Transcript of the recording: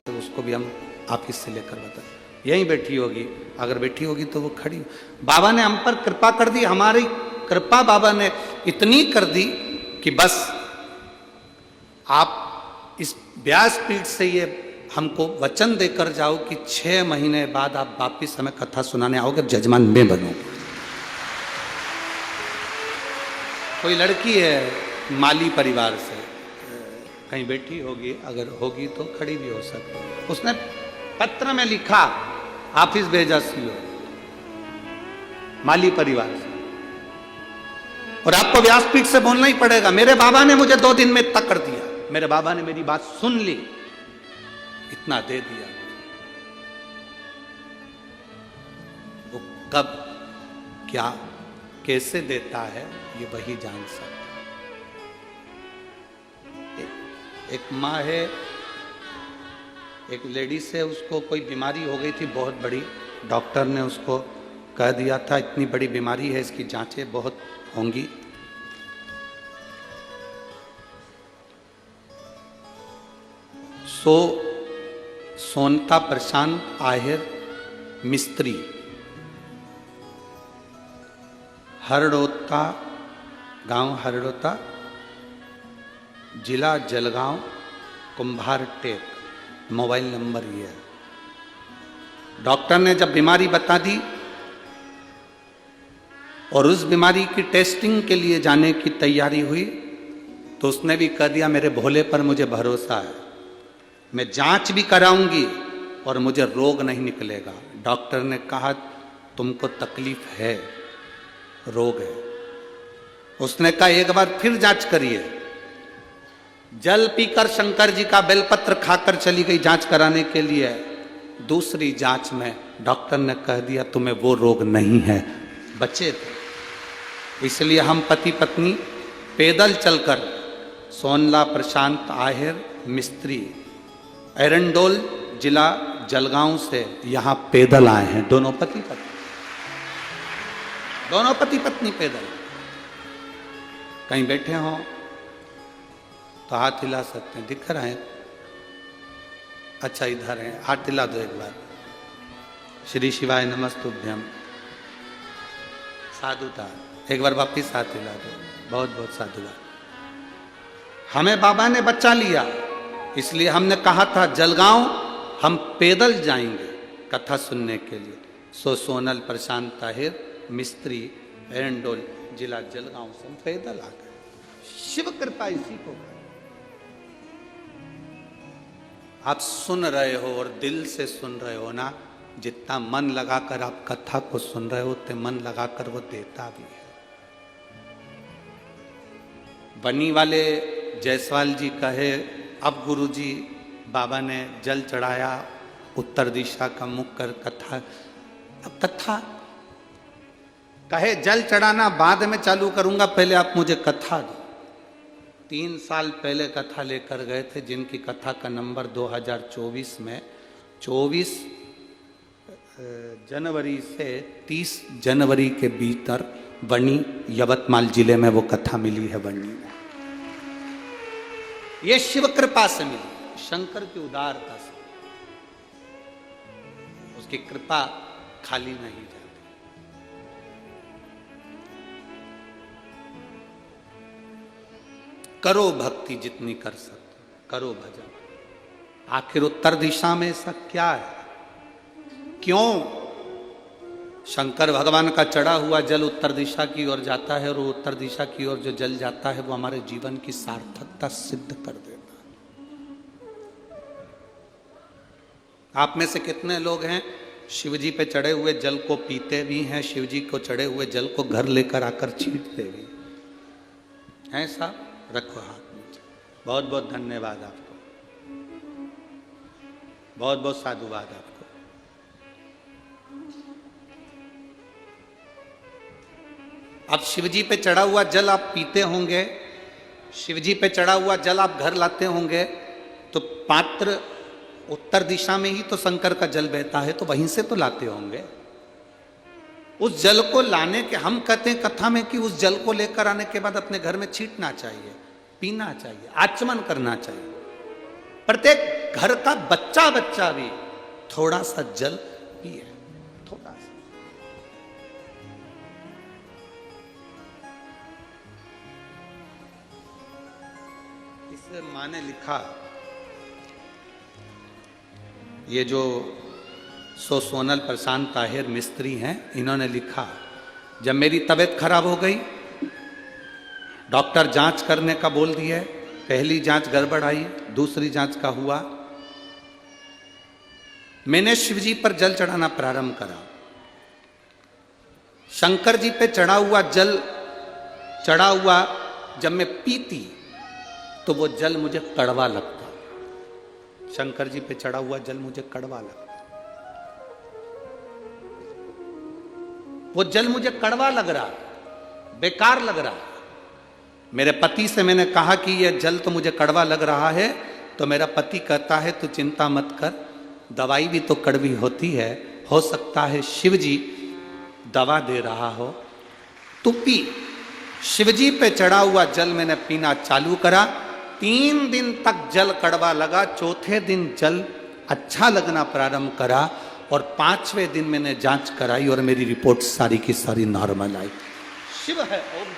तो उसको भी हम ऑफिस से लेकर बता, यहीं बैठी होगी, अगर बैठी होगी तो वो खड़ी। बाबा ने हम पर कृपा कर दी, हमारी कृपा बाबा ने इतनी कर दी कि बस आप इस व्यासपीठ से ये हमको वचन देकर जाओ कि 6 महीने बाद आप वापिस हमें कथा सुनाने आओगे, जजमान मैं बनूंगा। कोई लड़की है माली परिवार से, कहीं बैठी होगी, अगर होगी तो खड़ी भी हो सकती है। उसने पत्र में लिखा, ऑफिस भेजा सीओ, माली परिवार से, और आपको व्यासपीठ से बोलना ही पड़ेगा। मेरे बाबा ने मुझे 2 दिन में इतना कर दिया, मेरे बाबा ने मेरी बात सुन ली, इतना दे दिया। वो कब क्या कैसे देता है ये वही जान सकता। एक माँ है, एक लेडी से, उसको कोई बीमारी हो गई थी बहुत बड़ी, डॉक्टर ने उसको कह दिया था इतनी बड़ी बीमारी है, इसकी जांचें बहुत होंगी। सोनता प्रशांत आहिर मिस्त्री, हरड़ोता गांव, हरड़ोता जिला जलगांव, कुंभार टेक, मोबाइल नंबर ये है। डॉक्टर ने जब बीमारी बता दी और उस बीमारी की टेस्टिंग के लिए जाने की तैयारी हुई, तो उसने भी कह दिया मेरे भोले पर मुझे भरोसा है, मैं जांच भी कराऊंगी और मुझे रोग नहीं निकलेगा। डॉक्टर ने कहा तुमको तकलीफ है, रोग है। उसने कहा एक बार फिर जांच करिए। जल पीकर शंकर जी का बेलपत्र खाकर चली गई जांच कराने के लिए। दूसरी जांच में डॉक्टर ने कह दिया तुम्हें वो रोग नहीं है, बच्चे थे। इसलिए हम पति पत्नी पैदल चलकर सोनला प्रशांत आहिर मिस्त्री, एरंडोल जिला जलगांव से यहाँ पैदल आए हैं, दोनों पति पत्नी पैदल। कहीं बैठे हों तो हाथ हिला सकते हैं, दिख रहे हैं? अच्छा इधर हैं, हाथ हिला दो एक बार। श्री शिवाय नमस्तुभ्यम, साधुता, एक बार वापिस हाथ हिला दो, बहुत बहुत साधुवाद। हमें बाबा ने बच्चा लिया, इसलिए हमने कहा था जलगांव हम पैदल जाएंगे कथा सुनने के लिए। सोनल प्रशांत ताहिर मिस्त्री, एरंडोल जिला जलगांव से हम पैदल आ गए। शिव कृपा इसी को। आप सुन रहे हो और दिल से सुन रहे हो ना, जितना मन लगाकर आप कथा को सुन रहे हो उतने मन लगाकर वो देता भी है। बनी वाले जायसवाल जी कहे अब गुरुजी बाबा ने जल चढ़ाया, उत्तर दिशा का मुख कर कथा, अब कथा कहे जल चढ़ाना बाद में चालू करूंगा, पहले आप मुझे कथा दो। 3 साल पहले कथा लेकर गए थे, जिनकी कथा का नंबर 2024 में 24 जनवरी से 30 जनवरी के भीतर बनी यवतमाल जिले में वो कथा मिली है। बनी में ये शिव कृपा से मिली, शंकर की उदारता से। उसकी कृपा खाली नहीं जाती। करो भक्ति जितनी कर सकते, करो भजन। आखिर उत्तर दिशा में ऐसा क्या है? क्यों शंकर भगवान का चढ़ा हुआ जल उत्तर दिशा की ओर जाता है, और वो उत्तर दिशा की ओर जो जल जाता है वो हमारे जीवन की सार्थकता सिद्ध कर देता है। आप में से कितने लोग हैं शिवजी पे चढ़े हुए जल को पीते भी हैं, शिवजी को चढ़े हुए जल को घर लेकर आकर छींटते भी हैं? ऐसा रखो हाथ नीचे। बहुत बहुत धन्यवाद आपको, बहुत बहुत साधुवाद आपको। अब शिवजी पे चढ़ा हुआ जल आप पीते होंगे, शिवजी पे चढ़ा हुआ जल आप घर लाते होंगे, तो पात्र उत्तर दिशा में ही तो शंकर का जल बहता है, तो वहीं से तो लाते होंगे। उस जल को लाने के, हम कहते हैं कथा में कि उस जल को लेकर आने के बाद अपने घर में छींटना चाहिए, पीना चाहिए, आचमन करना चाहिए। प्रत्येक घर का बच्चा बच्चा भी थोड़ा सा जल पिए, थोड़ा सा। इस माँ ने लिखा, ये जो सोनल प्रशांत ताहिर मिस्त्री हैं, इन्होंने लिखा, जब मेरी तबीयत खराब हो गई, डॉक्टर जांच करने का बोल दिया, पहली जांच गड़बड़ आई, दूसरी जांच का हुआ, मैंने शिव जी पर जल चढ़ाना प्रारंभ करा। शंकर जी पे चढ़ा हुआ जल चढ़ा हुआ जब मैं पीती तो वो जल मुझे कड़वा लगता। शंकर जी पे चढ़ा हुआ जल मुझे कड़वा लगता, वो जल मुझे कड़वा लग रहा, बेकार लग रहा। मेरे पति से मैंने कहा कि यह जल तो मुझे कड़वा लग रहा है, तो मेरा पति कहता है तू चिंता मत कर, दवाई भी तो कड़वी होती है, हो सकता है शिव जी दवा दे रहा हो, तू पी। शिव जी पे चढ़ा हुआ जल मैंने पीना चालू करा। 3 दिन तक जल कड़वा लगा, चौथे दिन जल अच्छा लगना प्रारंभ करा, और 5वें दिन मैंने जांच कराई और मेरी रिपोर्ट सारी की सारी नॉर्मल आई। शिव है। ओम।